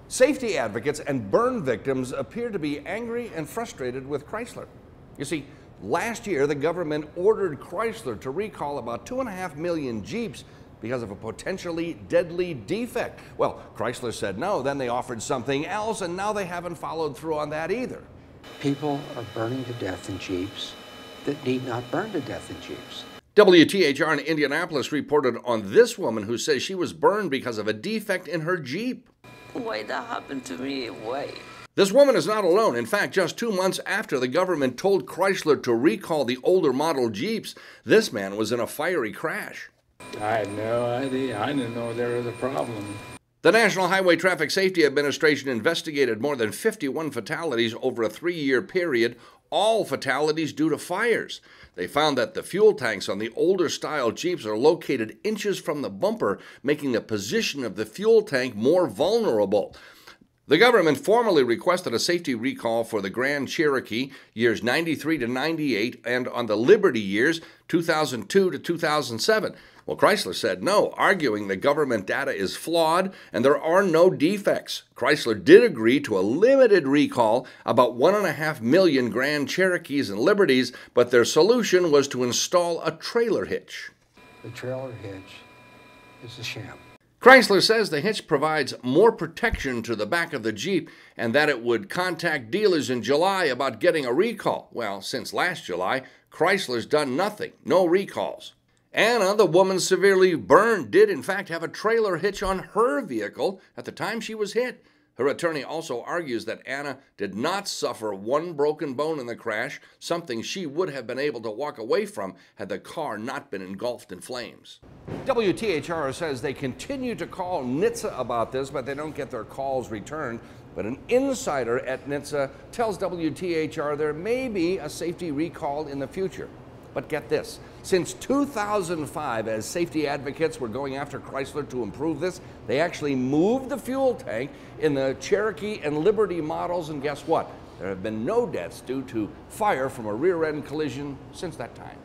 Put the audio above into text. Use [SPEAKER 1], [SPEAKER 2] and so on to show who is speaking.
[SPEAKER 1] Safety advocates and burn victims appear to be angry and frustrated with Chrysler. You see, last year the government ordered Chrysler to recall about 2.5 million Jeeps because of a potentially deadly defect. Well, Chrysler said no, then they offered something else, and now they haven't followed through on that either.
[SPEAKER 2] People are burning to death in Jeeps that need not burn to death in Jeeps.
[SPEAKER 1] WTHR in Indianapolis reported on this woman who says she was burned because of a defect in her Jeep.
[SPEAKER 3] Why that happened to me? Why?
[SPEAKER 1] This woman is not alone. In fact, just 2 months after the government told Chrysler to recall the older model Jeeps, this man was in a fiery crash.
[SPEAKER 4] I had no idea. I didn't know there was a problem.
[SPEAKER 1] The National Highway Traffic Safety Administration investigated more than 51 fatalities over a 3-year period, all fatalities due to fires. They found that the fuel tanks on the older style Jeeps are located inches from the bumper, making the position of the fuel tank more vulnerable. The government formally requested a safety recall for the Grand Cherokee years 93 to 98 and on the Liberty years 2002 to 2007. Well, Chrysler said no, arguing the government data is flawed and there are no defects. Chrysler did agree to a limited recall, about 1.5 million Grand Cherokees and Liberties, but their solution was to install a trailer hitch.
[SPEAKER 2] The trailer hitch is a sham.
[SPEAKER 1] Chrysler says the hitch provides more protection to the back of the Jeep and that it would contact dealers in July about getting a recall. Well, since last July, Chrysler's done nothing, no recalls. Anna, the woman severely burned, did in fact have a trailer hitch on her vehicle at the time she was hit. Her attorney also argues that Anna did not suffer one broken bone in the crash, something she would have been able to walk away from had the car not been engulfed in flames. WTHR says they continue to call NHTSA about this, but they don't get their calls returned. But an insider at NHTSA tells WTHR there may be a safety recall in the future. But get this, since 2005, as safety advocates were going after Chrysler to improve this, they actually moved the fuel tank in the Cherokee and Liberty models, and guess what? There have been no deaths due to fire from a rear-end collision since that time.